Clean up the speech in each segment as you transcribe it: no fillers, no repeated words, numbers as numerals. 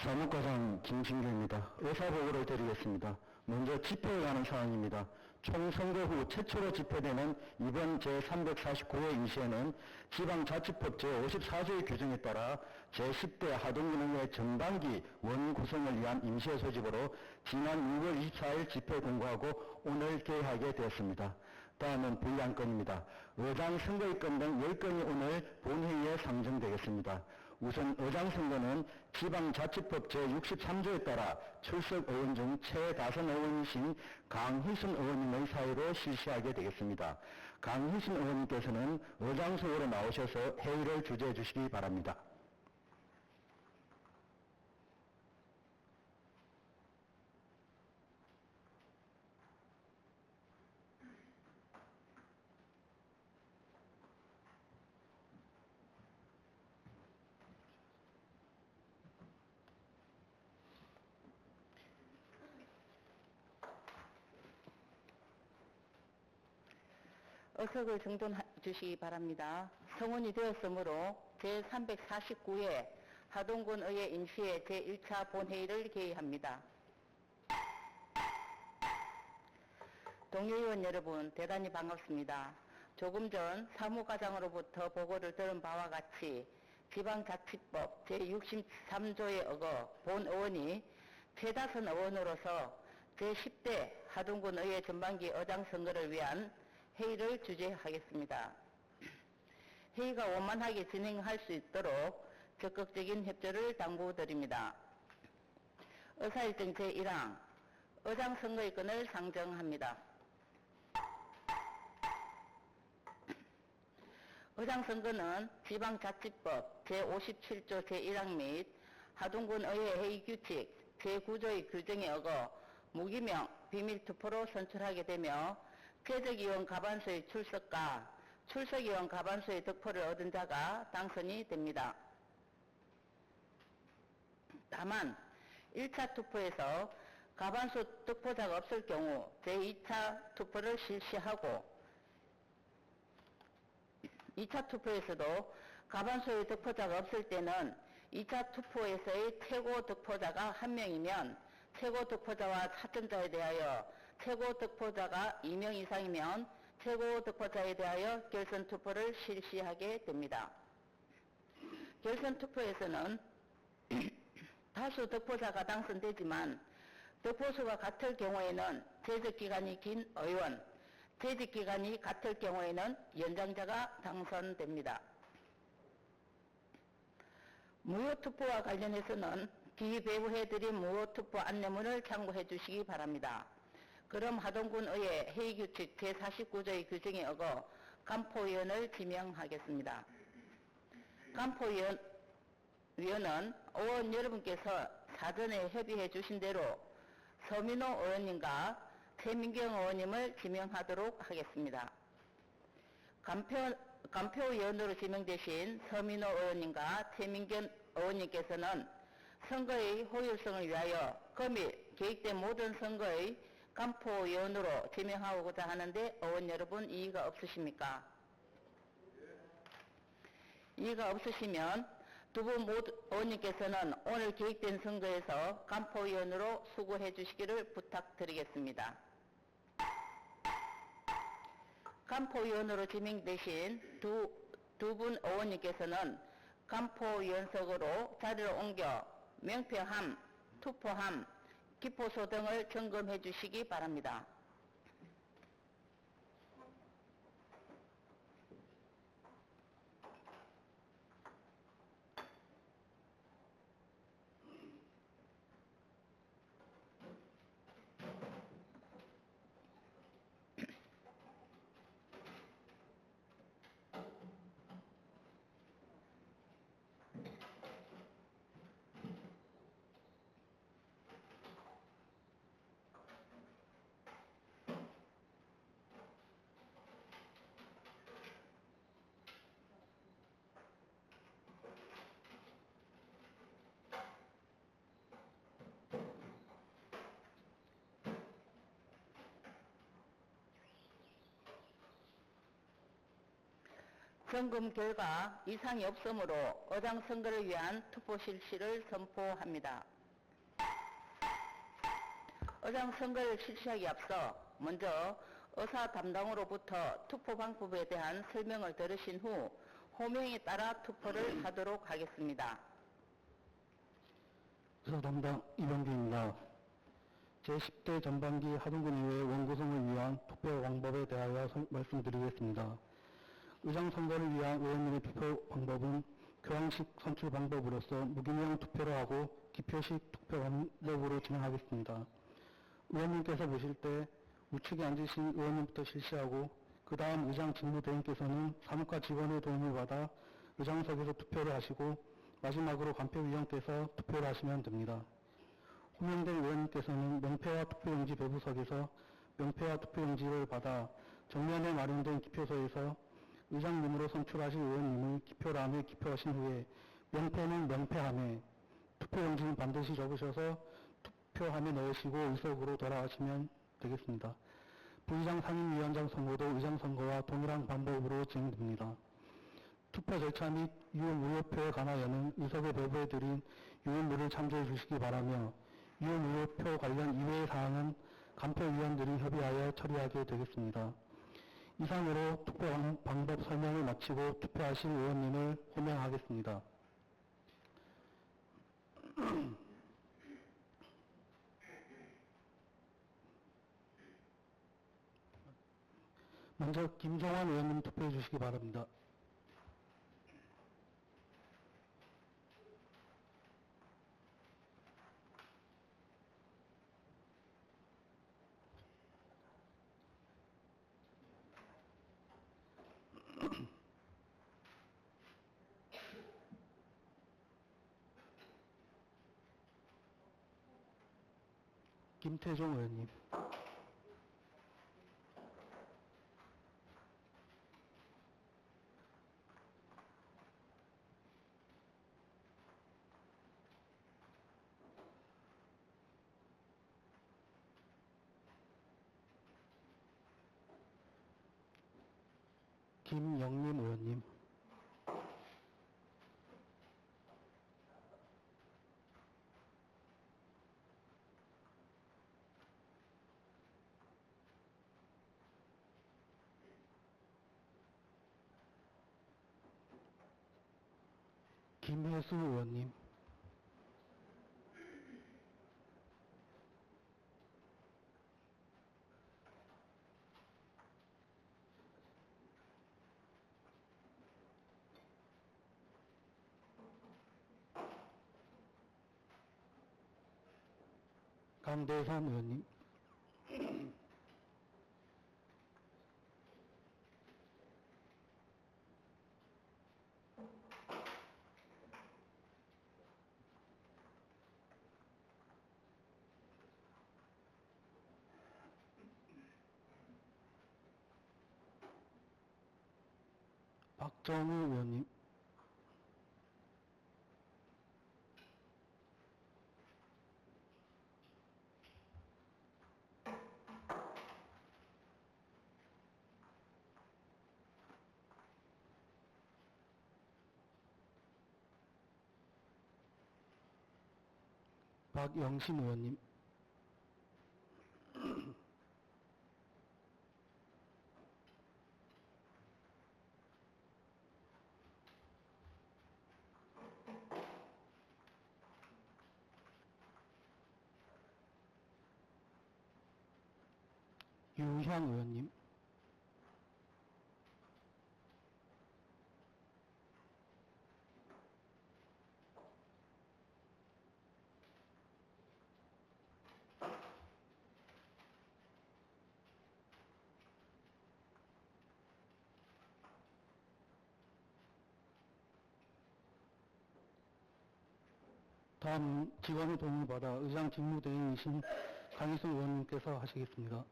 사무과장 김진규입니다. 의사보고를 드리겠습니다. 먼저 집회에 관한 사항입니다. 총선거 후 최초로 집회되는 이번 제349회 임시회는 지방자치법 제54조의 규정에 따라 제10대 하동군의회 전반기 원구성을 위한 임시회 소집으로 지난 6월 24일 집회 공고하고 오늘 개회하게 되었습니다. 다음은 분량건입니다. 의장 선거의 건 등 10건이 오늘 본회의에 상정되겠습니다. 우선 의장 선거는 지방자치법 제63조에 따라 출석 의원 중 최다선 의원이신 강희순 의원님의 사유로 실시하게 되겠습니다. 강희순 의원님께서는 의장석으로 나오셔서 회의를 주재해 주시기 바랍니다. 의석을 정돈해 주시기 바랍니다. 성원이 되었으므로 제349회 하동군 의회 임시회 제1차 본회의를 개의합니다. 동료의원 여러분, 대단히 반갑습니다. 조금 전 사무과장으로부터 보고를 들은 바와 같이 지방자치법 제63조에 어거 본 의원이 최다선 의원으로서 제10대 하동군 의회 전반기 의장 선거를 위한 회의를 주재하겠습니다. 회의가 원만하게 진행할 수 있도록 적극적인 협조를 당부드립니다. 의사일정 제1항 의장 선거의 건을 상정합니다. 의장 선거는 지방자치법 제57조 제1항 및 하동군 의회 회의규칙 제9조의 규정에 어거 무기명 비밀투표로 선출하게 되며 최적위원 과반수의 출석과 출석위원 과반수의 득표를 얻은 자가 당선이 됩니다. 다만 1차 투표에서 과반수 득표자가 없을 경우 제2차 투표를 실시하고 2차 투표에서도 과반수의 득표자가 없을 때는 2차 투표에서의 최고 득표자가 1명이면 최고 득표자와 차점자에 대하여 최고 득표자가 2명 이상이면 최고 득표자에 대하여 결선 투표를 실시하게 됩니다. 결선 투표에서는 다수 득표자가 당선되지만 득표수가 같을 경우에는 재직기간이 긴 의원, 재직기간이 같을 경우에는 연장자가 당선됩니다. 무효투표와 관련해서는 기배부해드린 무효투표 안내문을 참고해 주시기 바랍니다. 그럼 하동군 의회 회의규칙 제49조의 규정에 어거 간포위원을 지명하겠습니다. 간포위원은 의원 여러분께서 사전에 협의해 주신 대로 서민호 의원님과 최민경 의원님을 지명하도록 하겠습니다. 간표위원으로 지명되신 서민호 의원님과 최민경 의원님께서는 선거의 효율성을 위하여 금일 계획된 모든 선거의 간포위원으로 지명하고자 하는데 의원 여러분 이의가 없으십니까? 이의가 없으시면 두 분 모두 의원님께서는 오늘 계획된 선거에서 간포위원으로 수고해 주시기를 부탁드리겠습니다. 간포위원으로 지명되신 두 분 의원님께서는 간포위원석으로 자리를 옮겨 명표함, 투표함, 기포소 등을 점검해 주시기 바랍니다. 점검 결과 이상이 없으므로 의장 선거를 위한 투표 실시를 선포합니다. 의장 선거를 실시하기 앞서 먼저 의사 담당으로부터 투표 방법에 대한 설명을 들으신 후 호명에 따라 투표를 하도록 하겠습니다. 의사 담당 이병규입니다. 제10대 전반기 하동군의회 원구성을 위한 투표 방법에 대하여 말씀드리겠습니다. 의장 선거를 위한 의원님의 투표 방법은 교황식 선출 방법으로서 무기명 투표를 하고 기표식 투표 방법으로 진행하겠습니다. 의원님께서 보실 때 우측에 앉으신 의원님부터 실시하고 그 다음 의장 직무대행께서는 사무과 직원의 도움을 받아 의장석에서 투표를 하시고 마지막으로 간표위원께서 투표를 하시면 됩니다. 호명된 의원님께서는 명패와 투표용지 배부석에서 명패와 투표용지를 받아 정면에 마련된 기표소에서 의장님으로 선출하신 의원님을 기표란에 기표하신 후에 명패는 명패함에 투표용지는 반드시 접으셔서 투표함에 넣으시고 의석으로 돌아가시면 되겠습니다. 부의장 상임위원장 선거도 의장 선거와 동일한 방법으로 진행됩니다. 투표 절차 및 유효 무효표에 관하여는 의석에 배부해드린 유효물을 참조해 주시기 바라며 유효 무효표 관련 이외의 사항은 간표위원들이 협의하여 처리하게 되겠습니다. 이상으로 투표 방법 설명을 마치고 투표하실 의원님을 호명하겠습니다. 먼저 김종환 의원님 투표해 주시기 바랍니다. 김태종 의원님. 김영림 의원님. 김혜수 의원님. 강대선 의원님. 박정우 의원님. 박영신 의원님. 유향 의원님. 다음 직원의 도움을 받아 의장 직무대행이신 강희순 의원님께서 하시겠습니다.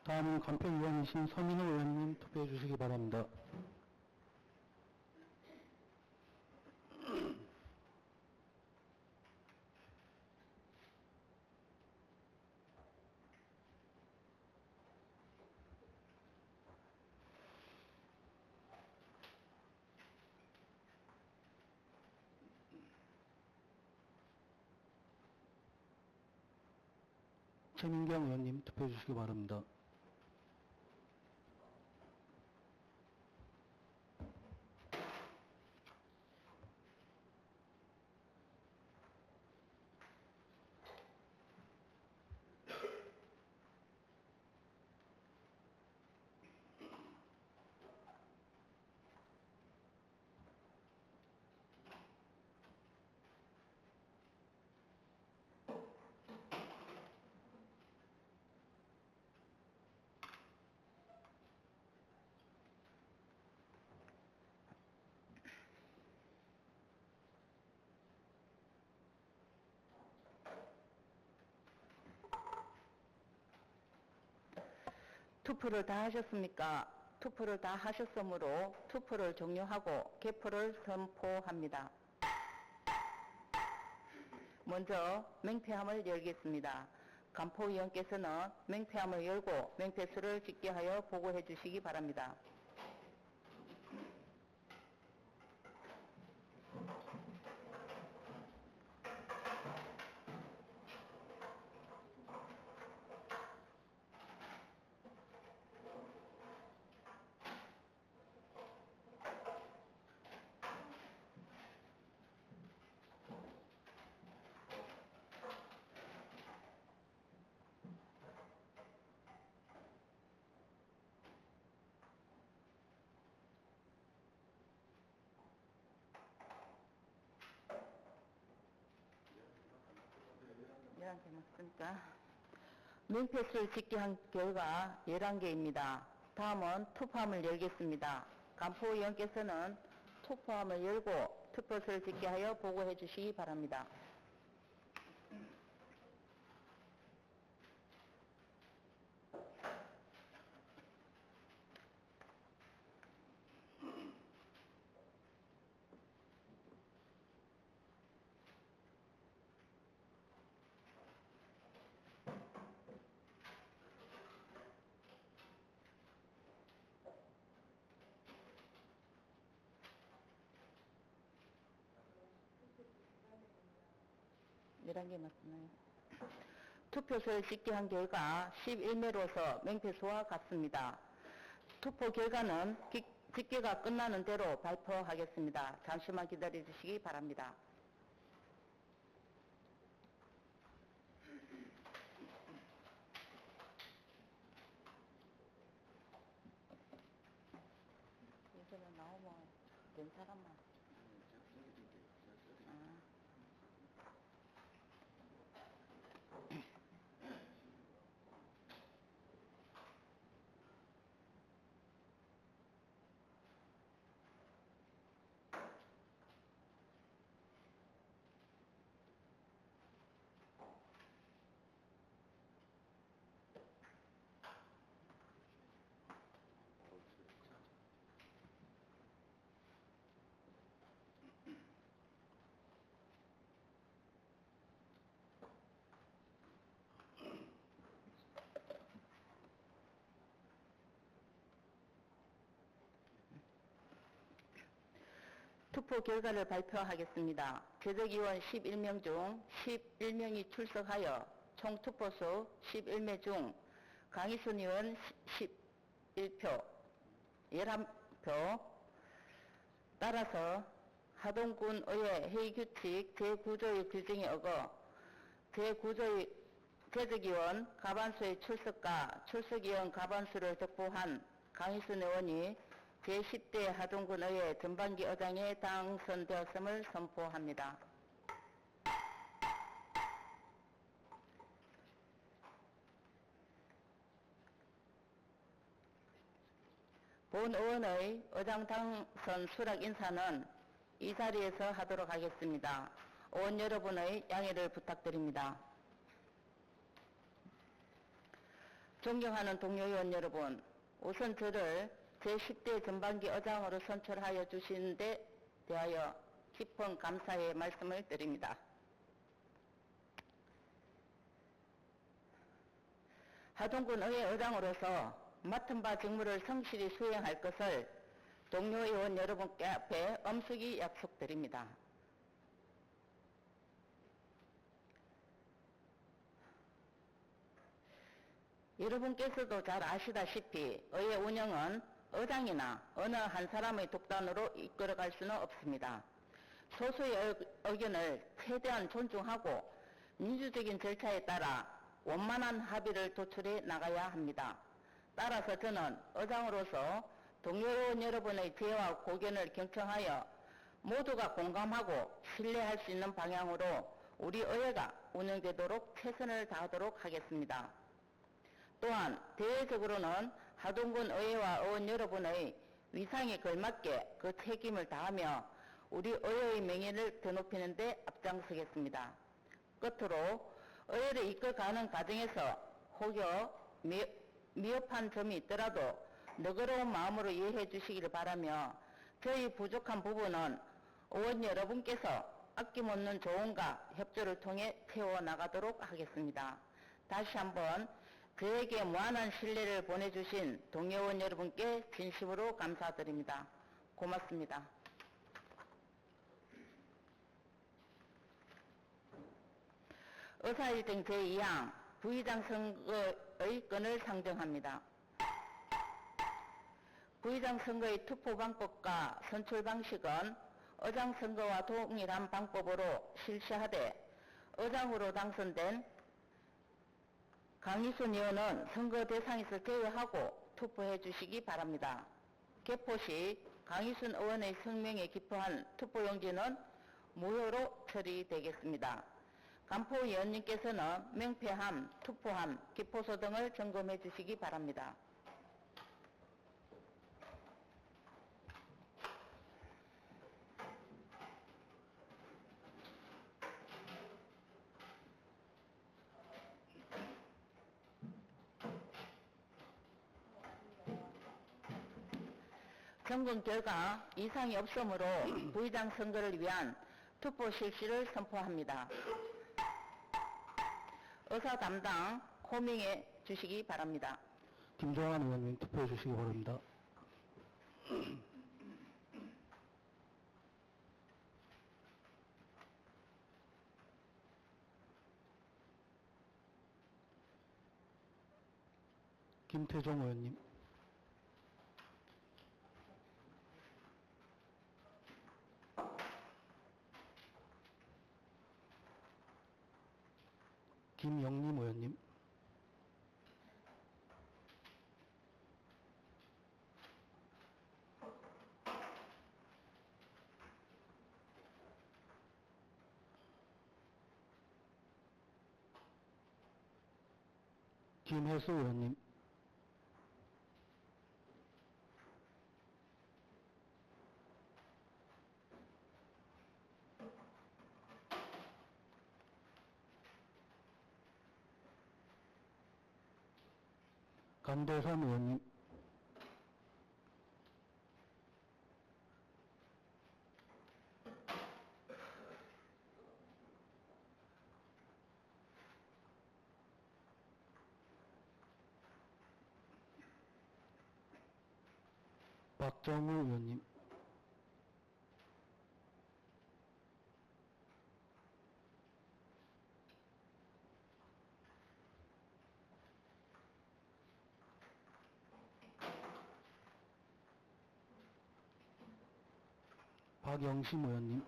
다음은 간표위원이신 서민호 의원님 투표해 주시기 바랍니다. 최민경 의원님 투표해 주시기 바랍니다. 투표를 다 하셨습니까? 투표를 다 하셨으므로 투표를 종료하고 개표를 선포합니다. 먼저 맹패함을 열겠습니다. 간포위원께서는 맹패함을 열고 맹패수를 집계하여 보고해 주시기 바랍니다. 이렇게 맞습니까? 맹패수를 집계한 결과 11개입니다. 다음은 투표함을 열겠습니다. 간포위원께서는 투표함을 열고 투표수를 집계하여 보고해 주시기 바랍니다. 이런 게 맞나요? 투표수를 집계한 결과 11매로서 맹패수와 같습니다. 투표 결과는 집계가 끝나는 대로 발표하겠습니다. 잠시만 기다려 주시기 바랍니다. 예전에 나오면 된 사람만. 아. 투표 결과를 발표하겠습니다. 재적위원 11명 중 11명이 출석하여 총 투표수 11매 중 강희순 의원 11표, 11표, 따라서 하동군 의회 회의규칙 제9조의 규정에 어거 제9조의 재적위원 과반수의 출석과 출석위원 과반수를 득표한 강희순 의원이 제10대 하동군 의회 전반기 의장에 당선되었음을 선포합니다. 본 의원의 의장 당선 수락 인사는 이 자리에서 하도록 하겠습니다. 의원 여러분의 양해를 부탁드립니다. 존경하는 동료 의원 여러분, 우선 저를 제10대 전반기 의장으로 선출하여 주신 데 대하여 깊은 감사의 말씀을 드립니다. 하동군 의회 의장으로서 맡은 바 직무를 성실히 수행할 것을 동료 의원 여러분께 앞에 엄숙히 약속드립니다. 여러분께서도 잘 아시다시피 의회 운영은 의장이나 어느 한 사람의 독단으로 이끌어갈 수는 없습니다. 소수의 의견을 최대한 존중하고 민주적인 절차에 따라 원만한 합의를 도출해 나가야 합니다. 따라서 저는 의장으로서 동료 의원 여러분의 제와 고견을 경청하여 모두가 공감하고 신뢰할 수 있는 방향으로 우리 의회가 운영되도록 최선을 다하도록 하겠습니다. 또한 대외적으로는 하동군 의회와 의원 여러분의 위상에 걸맞게 그 책임을 다하며 우리 의회의 명예를 드높이는 데 앞장서겠습니다. 끝으로 의회를 이끌어가는 과정에서 혹여 미흡한 점이 있더라도 너그러운 마음으로 이해해 주시기를 바라며 저희 부족한 부분은 의원 여러분께서 아낌없는 조언과 협조를 통해 채워나가도록 하겠습니다. 다시 한번 저에게 무한한 신뢰를 보내주신 동료 의원 여러분께 진심으로 감사드립니다. 고맙습니다. 의사일정 제2항 부의장 선거의 건을 상정합니다. 부의장 선거의 투표 방법과 선출 방식은 의장 선거와 동일한 방법으로 실시하되 의장으로 당선된 강희순 의원은 선거 대상에서 제외하고 투표해 주시기 바랍니다. 개표 시 강희순 의원의 성명에 기표한 투표용지는 무효로 처리되겠습니다. 간포 의원님께서는 명패함, 투표함, 기포소 등을 점검해 주시기 바랍니다. 점검 결과 이상이 없으므로 부의장 선거를 위한 투표 실시를 선포합니다. 의사 담당 호명해 주시기 바랍니다. 김종환 의원님 투표해 주시기 바랍니다. 김태종 의원님. 김영림 의원님. 김혜수 의원님. 강대선 의원님. 박정우 의원님. 박영심 의원님.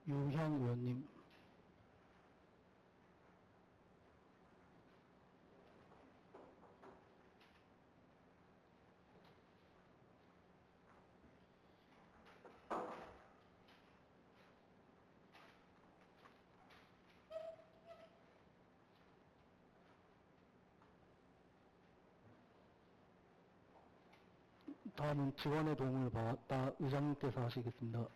유향 의원님. 다음은 직원의 도움을 받았다 의장님께서 하시겠습니다.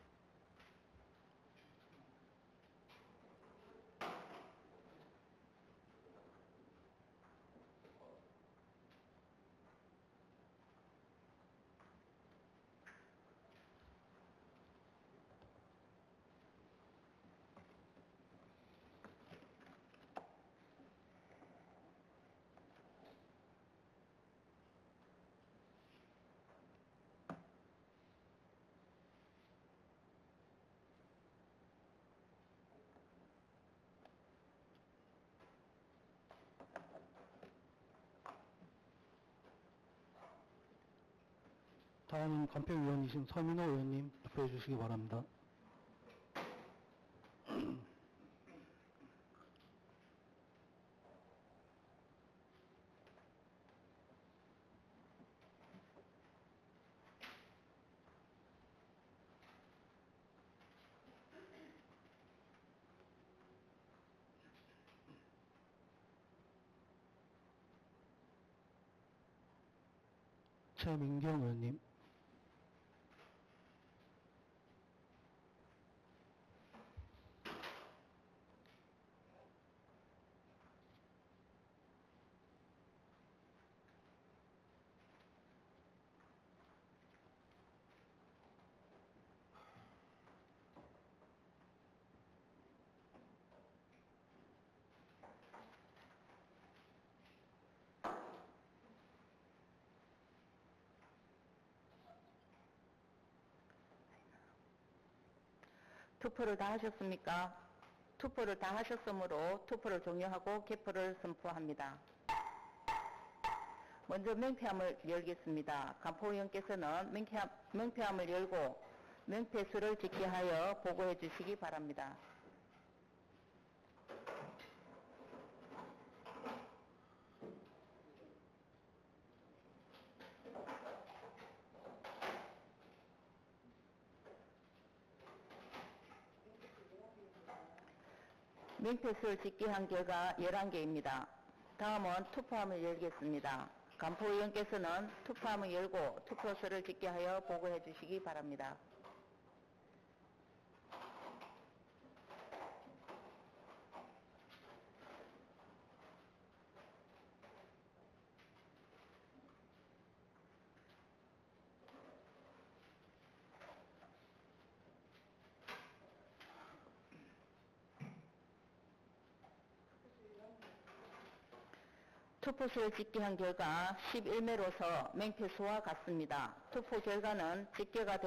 다음은 간표위원이신 서민호 의원님 발표해 주시기 바랍니다. 최민경 의원님. 투표를 다 하셨습니까? 투표를 다 하셨으므로 투표를 종료하고 개표를 선포합니다. 먼저 명패함을 열겠습니다. 간포위원께서는 명패함을 열고 명패수를 집계하여 보고해 주시기 바랍니다. 명패수를 집계한 결과 11개입니다. 다음은 투표함을 열겠습니다. 간포위원께서는 투표함을 열고 투표수를 집계하여 보고해 주시기 바랍니다. 투표수를 집계한 결과 11매로서 명패수와 같습니다. 투표 결과는 집계가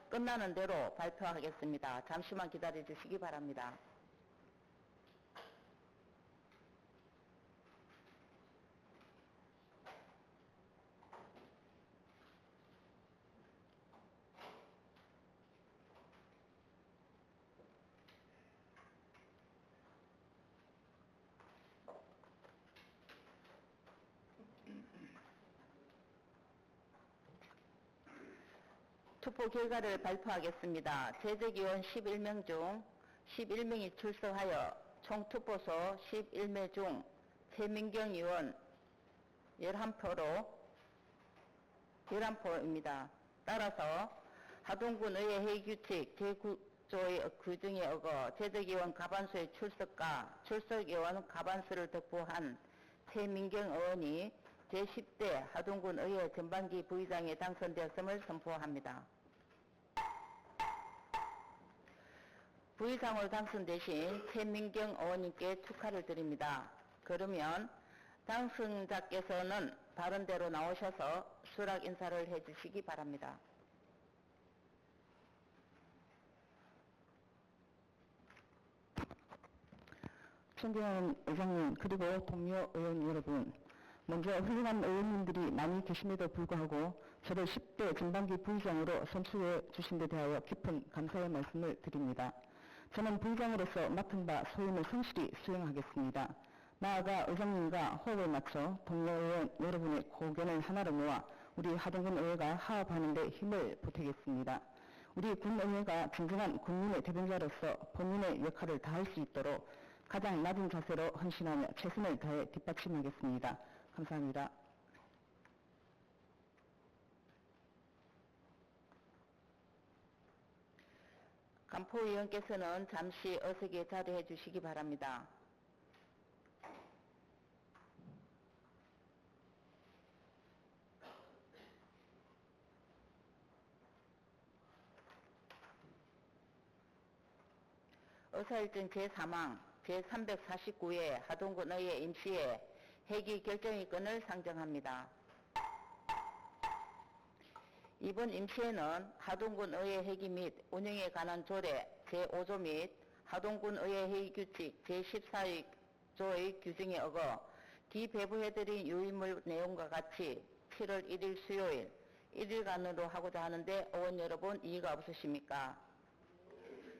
끝나는 대로 발표하겠습니다. 잠시만 기다려 주시기 바랍니다. 투표 결과를 발표하겠습니다. 재직위원 11명 중 11명이 출석하여 총 투표소 11매 중 최민경 의원 11표입니다. 따라서 하동군의회 회의규칙 제9조의 규정에 어거 재직위원 과반수의 출석과 출석위원 과반수를 득표한 최민경 의원이 제10대 하동군의회 전반기 부의장에 당선되었음을 선포합니다. 부의장으로 당선되신 최민경 의원님께 축하를 드립니다. 그러면 당선자께서는 발언대로 나오셔서 수락 인사를 해주시기 바랍니다. 존경하는 의장님 그리고 동료 의원 여러분, 먼저 훌륭한 의원님들이 많이 계심에도 불구하고 저를 10대 전반기 부의장으로 선출해 주신 데 대하여 깊은 감사의 말씀을 드립니다. 저는 부의장으로서 맡은 바 소임을 성실히 수행하겠습니다. 나아가 의장님과 호흡을 맞춰 동료 의원 여러분의 고견을 하나로 모아 우리 하동군 의회가 화합하는 데 힘을 보태겠습니다. 우리 군의회가 진정한 국민의 대변자로서 본인의 역할을 다할 수 있도록 가장 낮은 자세로 헌신하며 최선을 다해 뒷받침하겠습니다. 감사합니다. 간포 의원께서는 잠시 어석에 자리해 주시기 바랍니다. 의사일정 제3항 제349회 하동군 의회 임시회 회기 결정의건을 상정합니다. 이번 임시회는 하동군 의회 회기 및 운영에 관한 조례 제5조 및 하동군 의회 회의규칙 제14조의 규정에 어거 기배부해드린 유의물 내용과 같이 7월 1일 수요일 1일간으로 하고자 하는데 의원 여러분 이의가 없으십니까?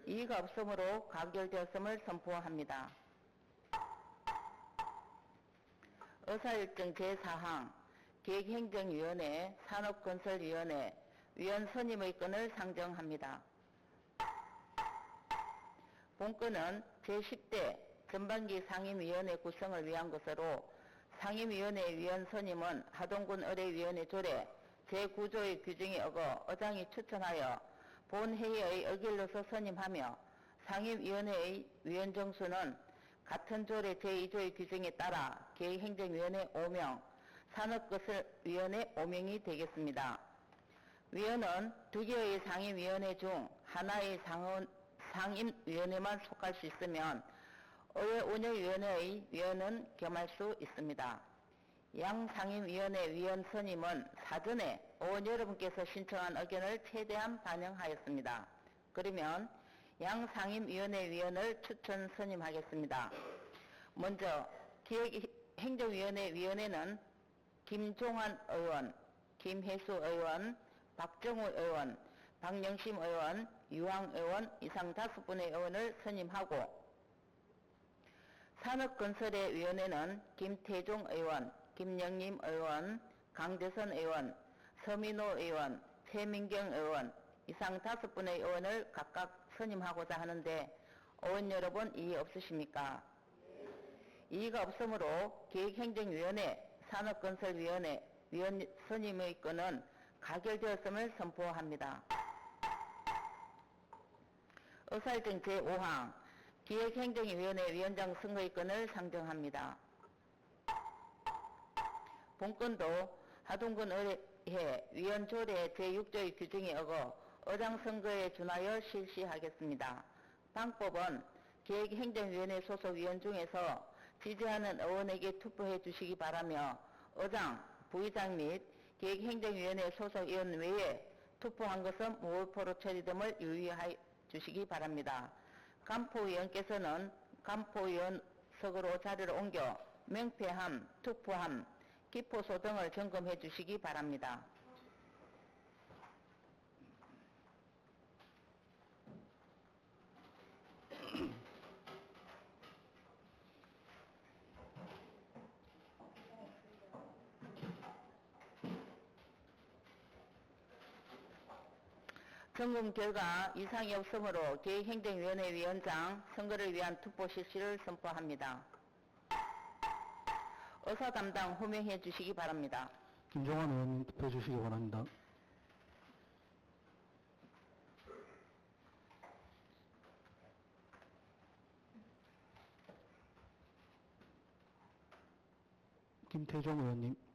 이의가 없으므로 가결되었음을 선포합니다. 의사일정 제4항 기획행정위원회 산업건설위원회 위원 선임의 건을 상정합니다. 본건은 제10대 전반기 상임위원회 구성을 위한 것으로 상임위원회 위원 선임은 하동군 의뢰위원회 조례 제9조의 규정에 어거 의장이 추천하여 본회의의 의결로서 선임하며 상임위원회의 위원 정수는 같은 조례 제2조의 규정에 따라 기획행정위원회 5명, 산업건설위원회 5명이 되겠습니다. 위원은 2개의 상임위원회 중 하나의 상임위원회만 속할 수 있으면 의회 운영위원회의 위원은 겸할 수 있습니다. 양 상임위원회 위원 선임은 사전에 의원 여러분께서 신청한 의견을 최대한 반영하였습니다. 그러면 양 상임위원회 위원을 추천 선임하겠습니다. 먼저 기획행정위원회 위원회는 김종환 의원, 김혜수 의원, 박정우 의원, 박영심 의원, 유황 의원 이상 5분의 의원을 선임하고 산업건설의 위원회는 김태종 의원, 김영림 의원, 강대선 의원, 서민호 의원, 최민경 의원 이상 5분의 의원을 각각 선임하고자 하는데 의원 여러분 이의 없으십니까? 이의가 없으므로 기획행정위원회, 산업건설위원회 위원 선임의 건은 가결되었음을 선포합니다. 의사일정 제5항 기획행정위원회 위원장 선거의 건을 상정합니다. 본건도 하동군 의회 위원조례 제6조의 규정에 어거 의장 선거에 준하여 실시하겠습니다. 방법은 기획행정위원회 소속 위원 중에서 지지하는 의원에게 투표해 주시기 바라며 의장, 부의장 및 기획행정위원회 소속 위원 외에 투표한 것은 무효표로 처리됨을 유의해 주시기 바랍니다. 간포위원께서는 간포위원석으로 자리를 옮겨 명패함, 투표함, 기포소 등을 점검해 주시기 바랍니다. 점검 결과 이상이 없으므로 기획행정위원회 위원장 선거를 위한 투표 실시를 선포합니다. 의사 담당 호명해 주시기 바랍니다. 김종환 의원님 투표해 주시기 바랍니다. 김태종 의원님.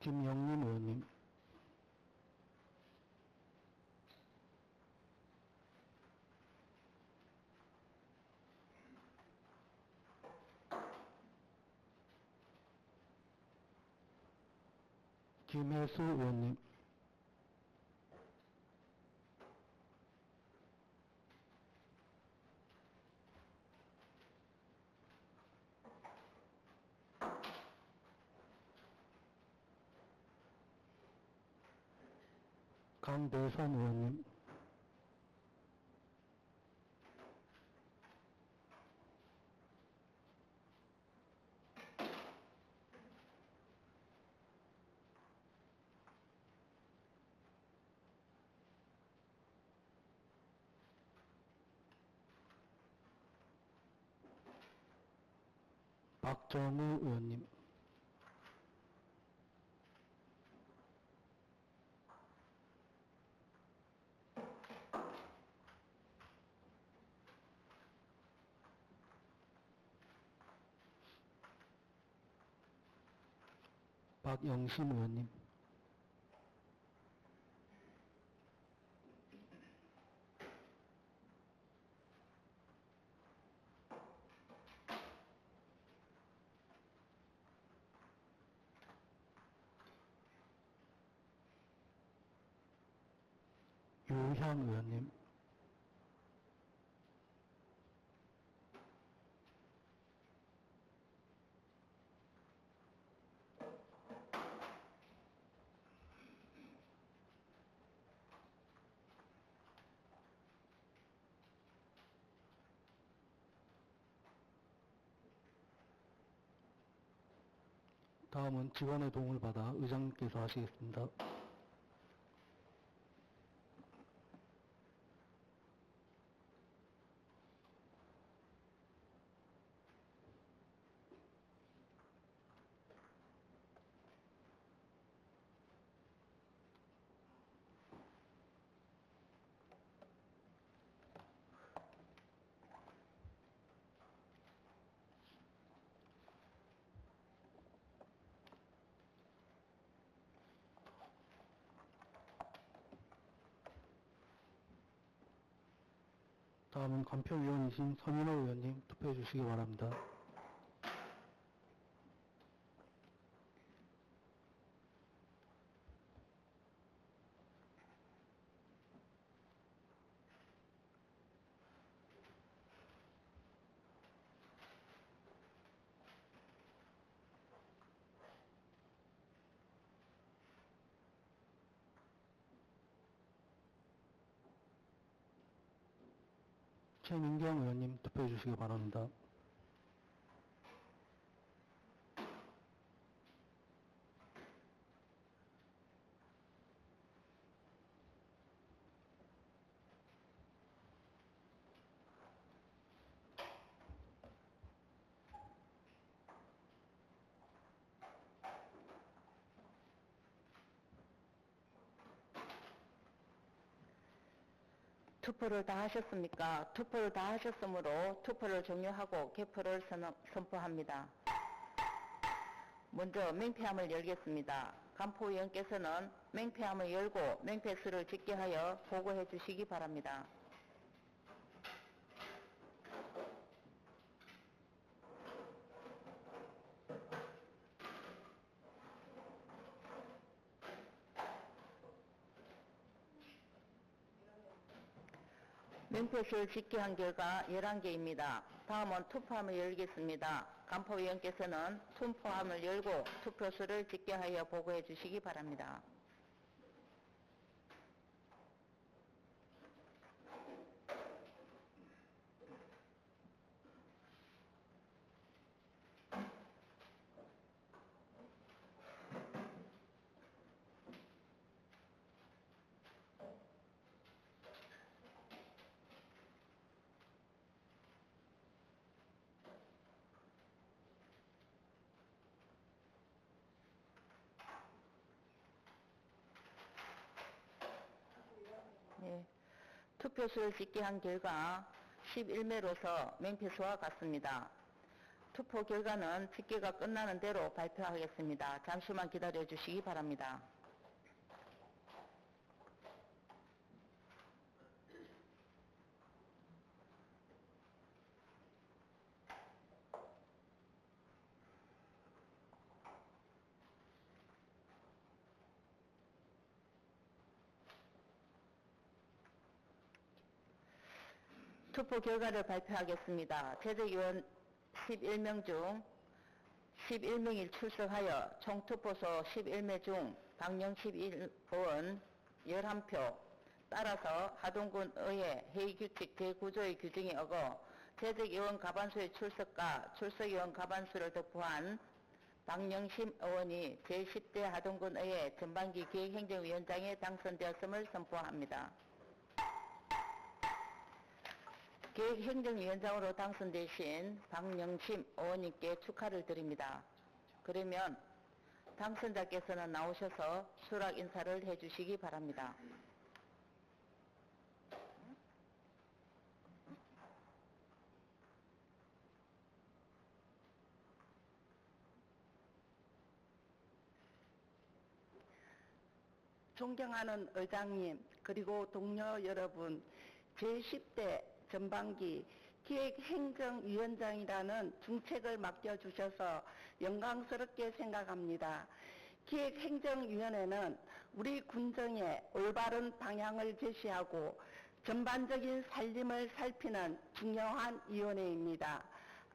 김영림 의원님. 김혜수 의원님. 강대선 의원님. 박정우 의원님. 박영신 의원님. 유향 의원님. 다음은 직원의 도움을 받아 의장님께서 하시겠습니다. 다음은 간표위원이신 서민호 의원님 투표해 주시기 바랍니다. 최민경 의원님 투표해 주시기 바랍니다. 투표를 다 하셨습니까? 투표를 다 하셨으므로 투표를 종료하고 개표를 선포합니다. 먼저 맹패함을 열겠습니다. 간포위원께서는 맹패함을 열고 맹패수를 집계하여 보고해 주시기 바랍니다. 맹패수를 집계한 결과 11개입니다. 다음은 투표함을 열겠습니다. 간포위원께서는 투표함을 열고 투표수를 집계하여 보고해 주시기 바랍니다. 네, 투표수를 집계한 결과 11매로서 맹패수와 같습니다. 투표 결과는 집계가 끝나는 대로 발표하겠습니다. 잠시만 기다려 주시기 바랍니다. 투표 결과를 발표하겠습니다. 제적위원 11명 중 11명이 출석하여 총 투표소 11매 중 방영 11번 11표, 따라서 하동군 의회 회의규칙 제9조의 규정에 어거 제적위원 과반수의 출석과 출석위원 과반수를 득표한 박영심 의원이 제10대 하동군 의회 전반기 기획행정위원장에 당선되었음을 선포합니다. 기획행정위원장으로 당선되신 박영심 의원님께 축하를 드립니다. 그러면 당선자께서는 나오셔서 수락 인사를 해주시기 바랍니다. 존경하는 의장님, 그리고 동료 여러분, 제10대 전반기 기획행정위원장이라는 중책을 맡겨주셔서 영광스럽게 생각합니다. 기획행정위원회는 우리 군정의 올바른 방향을 제시하고 전반적인 살림을 살피는 중요한 위원회입니다.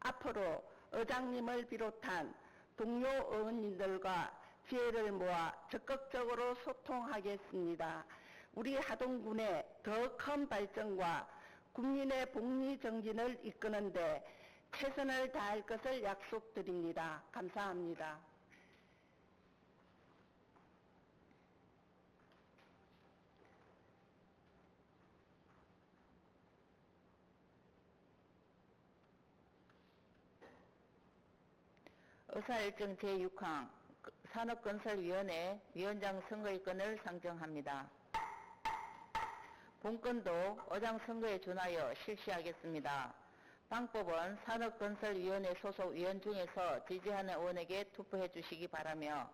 앞으로 의장님을 비롯한 동료 의원님들과 지혜를 모아 적극적으로 소통하겠습니다. 우리 하동군의 더 큰 발전과 국민의 복리 정진을 이끄는데 최선을 다할 것을 약속드립니다. 감사합니다. 의사일정 제6항 산업건설위원회 위원장 선거일건을 상정합니다. 본건도 의장 선거에 준하여 실시하겠습니다. 방법은 산업건설위원회 소속 위원 중에서 지지하는 의원에게 투표해 주시기 바라며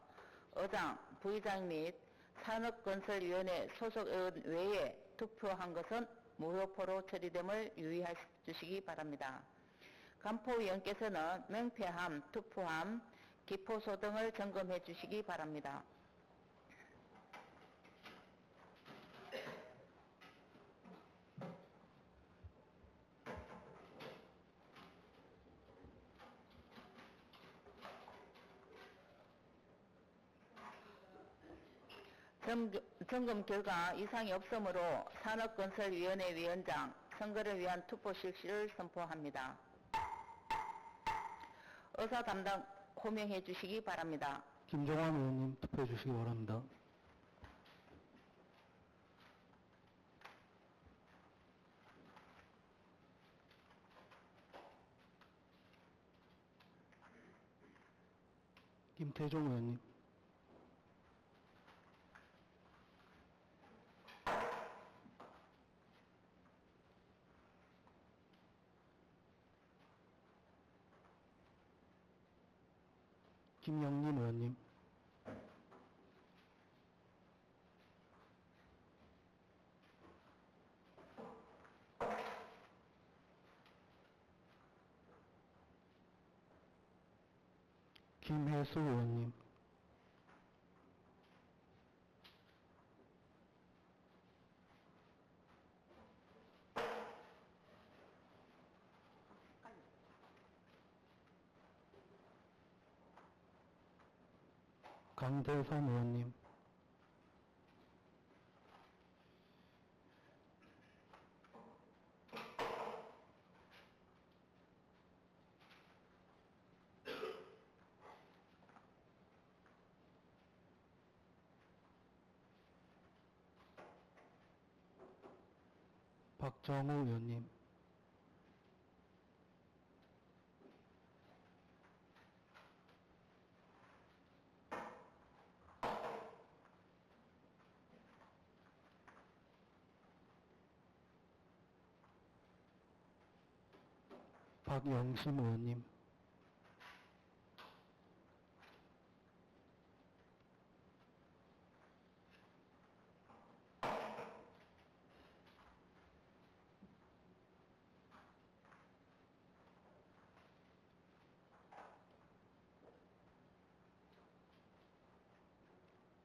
의장, 부의장 및 산업건설위원회 소속 의원 외에 투표한 것은 무효표로 처리됨을 유의해 주시기 바랍니다. 간포위원께서는 명패함, 투표함, 기포소 등을 점검해 주시기 바랍니다. 점검 결과 이상이 없으므로 산업건설위원회 위원장 선거를 위한 투표 실시를 선포합니다. 의사 담당 호명해 주시기 바랍니다. 김종환 의원님 투표해 주시기 바랍니다. 김태종 의원님. 김영림 의원님. 김혜수 의원님. 강대선 의원님. 박정우 의원님. 박영심 의원님.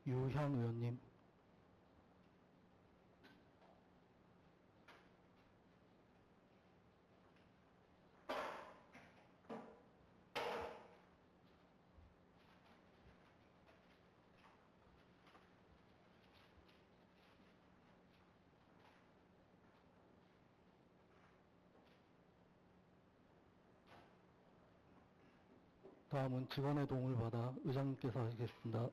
유향 의원님. 다음은 직원의 도움을 받아 의장님께서 하시겠습니다.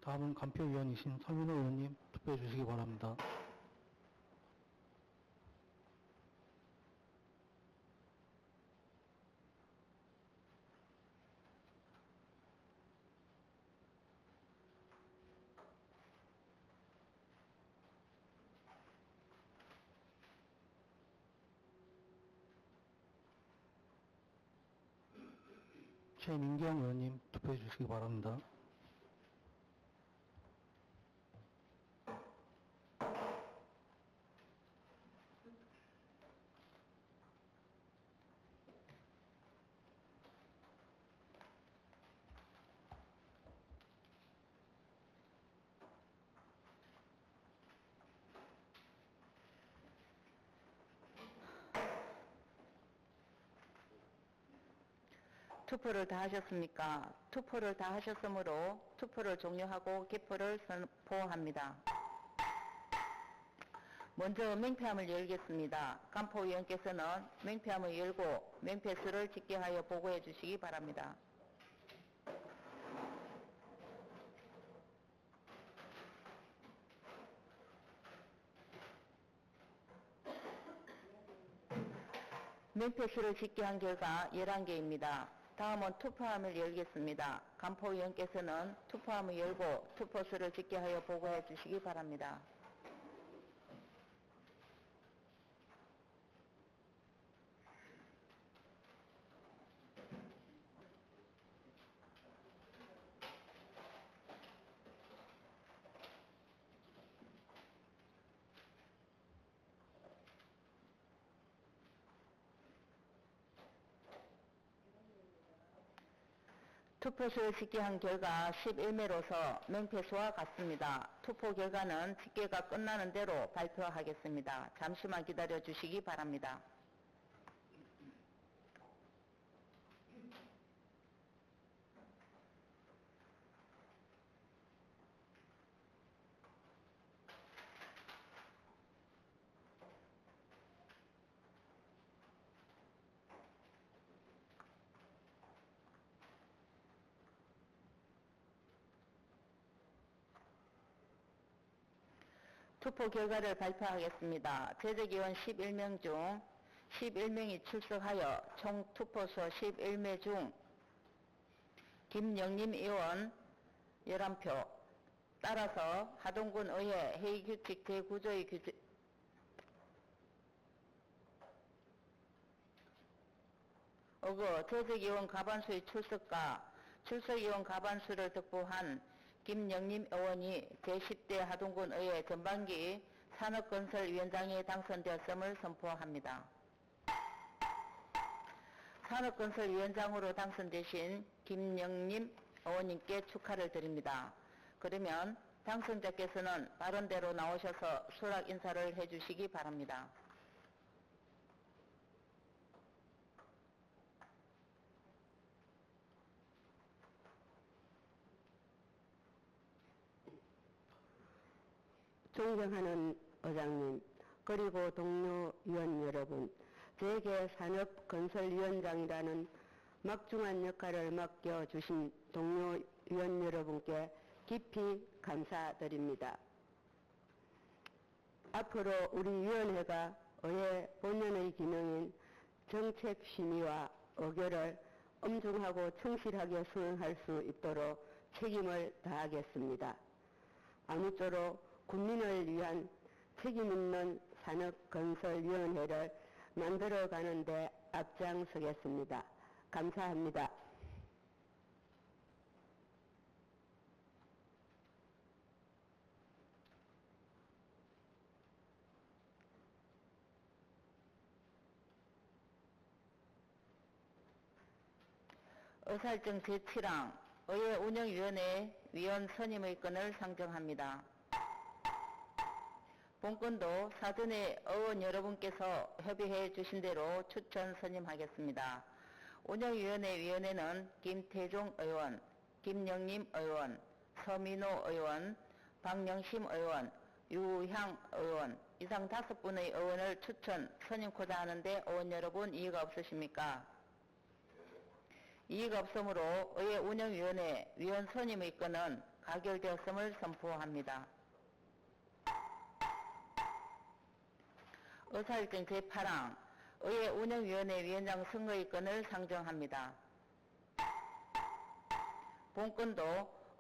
다음은 간표위원이신 서민호 의원님 투표해 주시기 바랍니다. 최민경 의원님 투표해 주시기 바랍니다. 투표를 다 하셨습니까? 투표를 다 하셨으므로 투표를 종료하고 개표를 선포합니다. 먼저 맹패함을 열겠습니다. 간포위원께서는 맹패함을 열고 맹패수를 집계하여 보고해 주시기 바랍니다. 맹패수를 집계한 결과 11개입니다. 다음은 투표함을 열겠습니다. 간포위원께서는 투표함을 열고 투표수를 집계하여 보고해 주시기 바랍니다. 투표수를 집계한 결과 11매로서 맹패수와 같습니다. 투표 결과는 집계가 끝나는 대로 발표하겠습니다. 잠시만 기다려 주시기 바랍니다. 투표 결과를 발표하겠습니다. 제적위원 11명 중 11명이 출석하여 총 투표수 11매 중 김영림 의원 11표, 따라서 하동군 의회 회의규칙 제9조의 규칙 어거 제적위원 가반수의 출석과 출석위원 가반수를 득표한 김영림 의원이 제10대 하동군 의회 전반기 산업건설위원장에 당선되었음을 선포합니다. 산업건설위원장으로 당선되신 김영림 의원님께 축하를 드립니다. 그러면 당선자께서는 발언대로 나오셔서 수락 인사를 해주시기 바랍니다. 존경하는 의장님, 그리고 동료 위원 여러분, 제게 산업건설위원장이라는 막중한 역할을 맡겨주신 동료 위원 여러분께 깊이 감사드립니다. 앞으로 우리 위원회가 의회 본연의 기능인 정책 심의와 의결을 엄중하고 충실하게 수행할 수 있도록 책임을 다하겠습니다. 아무쪼록 국민을 위한 책임있는 산업건설위원회를 만들어가는 데 앞장서겠습니다. 감사합니다. 의사일정 제7항 의회 운영위원회 위원 선임의 건을 상정합니다. 본건도 사전에 의원 여러분께서 협의해 주신 대로 추천 선임하겠습니다. 운영위원회 위원회는 김태종 의원, 김영림 의원, 서민호 의원, 박영심 의원, 유향 의원 이상 5분의 의원을 추천 선임코자 하는데 의원 여러분 이의가 없으십니까? 이의가 없으므로 의회 운영위원회 위원 선임의 건은 가결되었음을 선포합니다. 의사일정 제8항 의회 운영위원회 위원장 선거의 건을 상정합니다. 본건도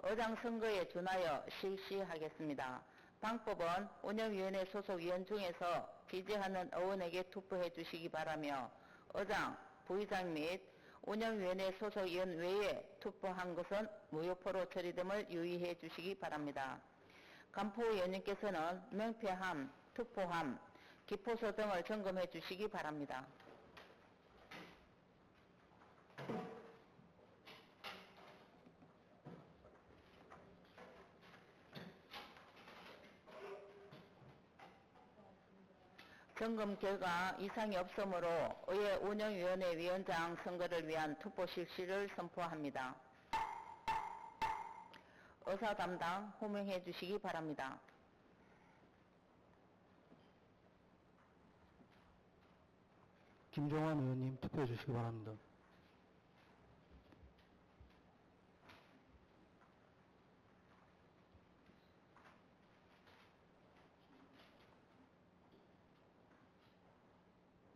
의장 선거에 준하여 실시하겠습니다. 방법은 운영위원회 소속 위원 중에서 지지하는 의원에게 투표해 주시기 바라며 의장, 부의장 및 운영위원회 소속 위원 외에 투표한 것은 무효표로 처리됨을 유의해 주시기 바랍니다. 간포 의원님께서는 명패함, 투표함, 기포서 등을 점검해 주시기 바랍니다. 점검 결과 이상이 없으므로 의회 운영위원회 위원장 선거를 위한 투표 실시를 선포합니다. 의사 담당 호명해 주시기 바랍니다. 김종환 의원님 투표해 주시기 바랍니다.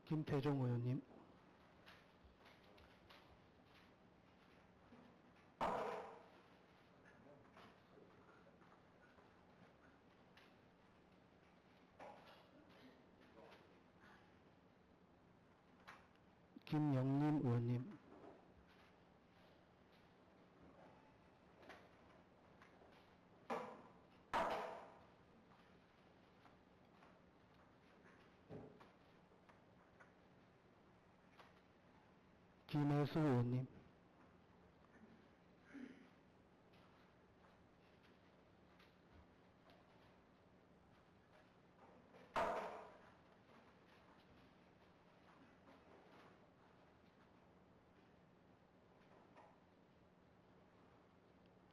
김태종 의원님, 김영림 의원님, 김혜수 의원님,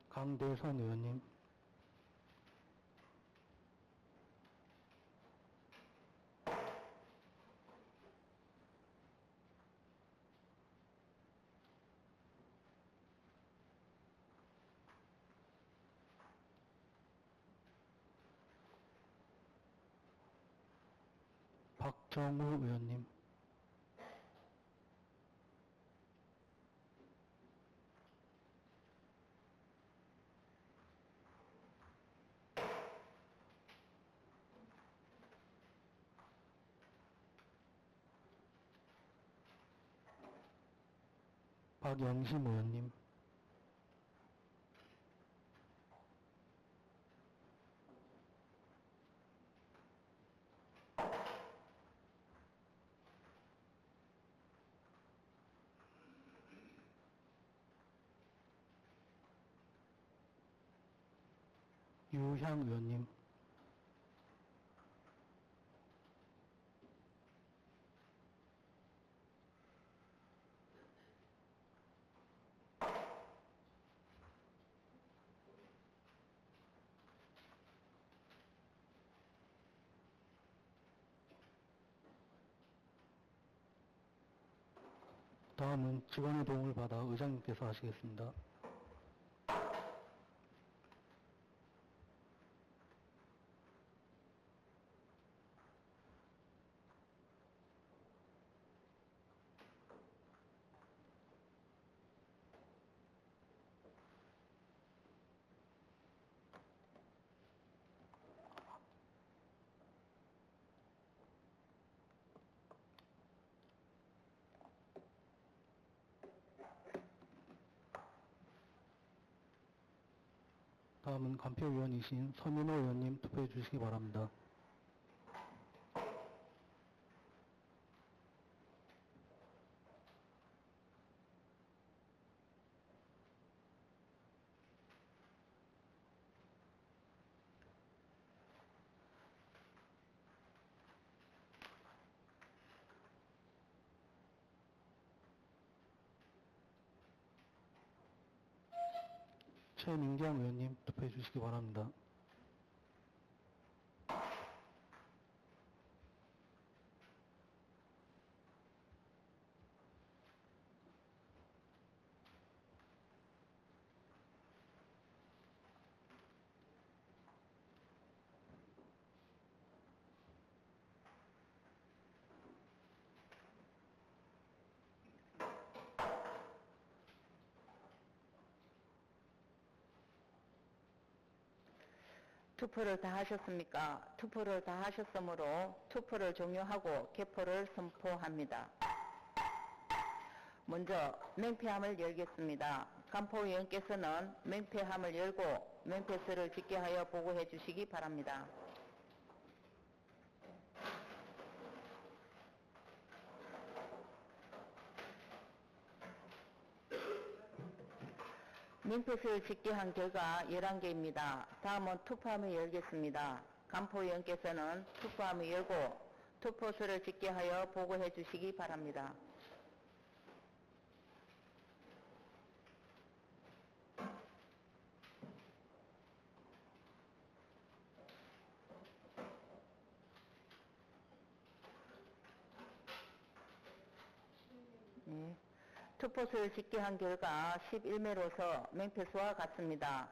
강대선 의원님, 박정우 의원님, 박영심 의원님, 유향 의원님, 다음은 직원의 도움을 받아 의장님께서 하시겠습니다. 다음은 간표위원이신 서민호 의원님 투표해 주시기 바랍니다. 최민경 의원님 투표해 주시기 바랍니다. 투표를 다 하셨습니까? 투표를 다 하셨으므로 투표를 종료하고 개표를 선포합니다. 먼저 맹패함을 열겠습니다. 간포위원께서는 맹패함을 열고 맹패수를 집계하여 보고해 주시기 바랍니다. 맹패수를 집계한 결과 11개입니다. 다음은 투표함을 열겠습니다. 간포위원께서는 투표함을 열고 투표수를 집계하여 보고해 주시기 바랍니다. 투표수를 집계한 결과 11매로서 맹패수와 같습니다.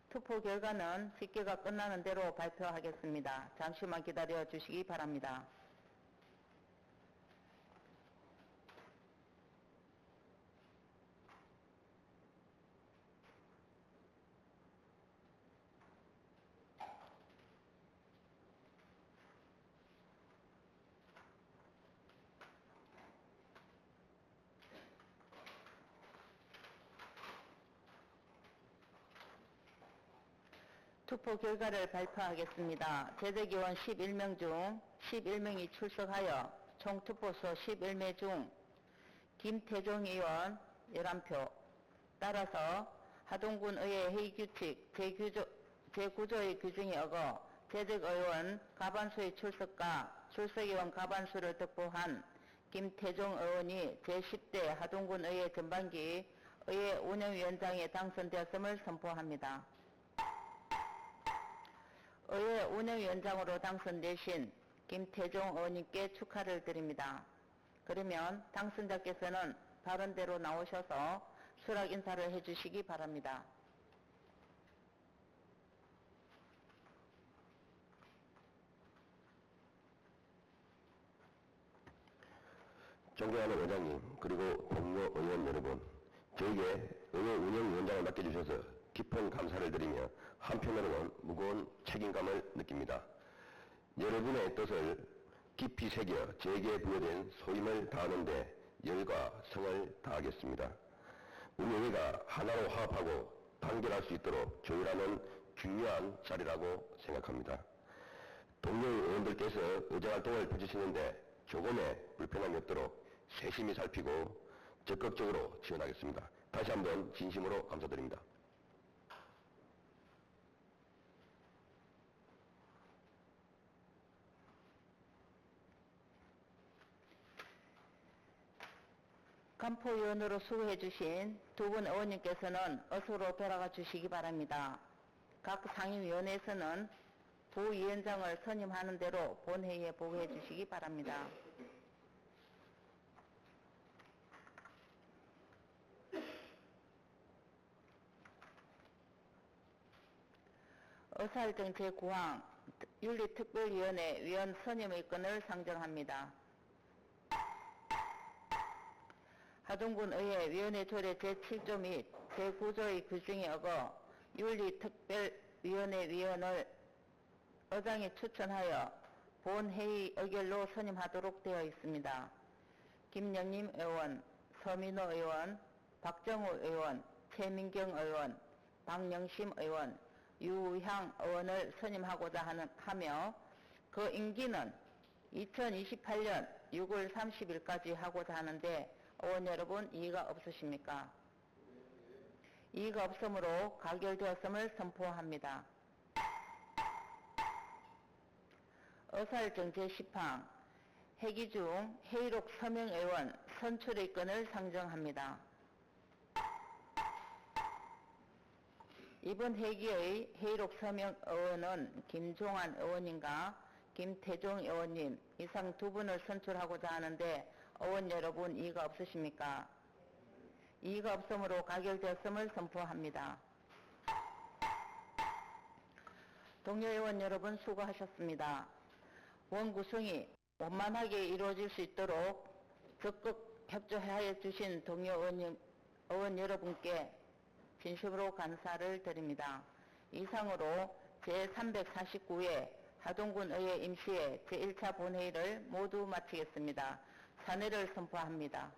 투표 결과는 집계가 끝나는 대로 발표하겠습니다. 잠시만 기다려 주시기 바랍니다. 투표 결과를 발표하겠습니다. 재대기원 11명 중 11명이 출석하여 총 투표수 11매 중 김태종 의원 11표, 따라서 하동군 의회 회의규칙 제9조의 규정에 어거 재직의원 과반수의 출석과 출석의원 과반수를 득표한 김태종 의원이 제10대 하동군 의회 전반기 의회 운영위원장에 당선되었음을 선포합니다. 의회 운영위원장으로 당선되신 김태종 의원님께 축하를 드립니다. 그러면 당선자께서는 발언대로 나오셔서 수락 인사를 해주시기 바랍니다. 존경하는 원장님, 그리고 동료 의원 여러분, 저에게 의회 운영위원장을 맡겨주셔서 깊은 감사를 드리며 한편으로는 무거운 책임감을 느낍니다. 여러분의 뜻을 깊이 새겨 제게 부여된 소임을 다하는 데 열과 성을 다하겠습니다. 우리 의회가 하나로 화합하고 단결할 수 있도록 조율하는 중요한 자리라고 생각합니다. 동료 의원들께서 의정활동을 펼치시는데 조금의 불편함이 없도록 세심히 살피고 적극적으로 지원하겠습니다. 다시 한번 진심으로 감사드립니다. 간포위원으로 수고해 주신 두 분 의원님께서는 어서로 돌아가 주시기 바랍니다. 각 상임위원회에서는 부위원장을 선임하는 대로 본회의에 보고해 주시기 바랍니다. 의사일정 제9항 윤리특별위원회 위원 선임의 건을 상정합니다. 하동군 의회 위원회 조례 제7조 및 제9조의 규정에 어거 윤리특별위원회 위원을 의장이 추천하여 본회의 의결로 선임하도록 되어 있습니다. 김영림 의원, 서민호 의원, 박정우 의원, 최민경 의원, 박영심 의원, 유향 의원을 선임하고자 하며 그 임기는 2028년 6월 30일까지 하고자 하는데 의원 여러분 이의가 없으십니까? 이의가 없으므로 가결되었음을 선포합니다. 의사일정 제10항 회기 중 회의록 서명의원 선출의 건을 상정합니다. 이번 회기의 회의록 서명 의원은 김종환 의원님과 김태종 의원님 이상 두 분을 선출하고자 하는데 의원 여러분 이의가 없으십니까? 이의가 없으므로 가결되었음을 선포합니다. 동료 의원 여러분 수고하셨습니다. 원구성이 원만하게 이루어질 수 있도록 적극 협조하여 주신 동료 의원 여러분께 진심으로 감사를 드립니다. 이상으로 제349회 하동군의회 임시회 제1차 본회의를 모두 마치겠습니다. 사내를 선포합니다.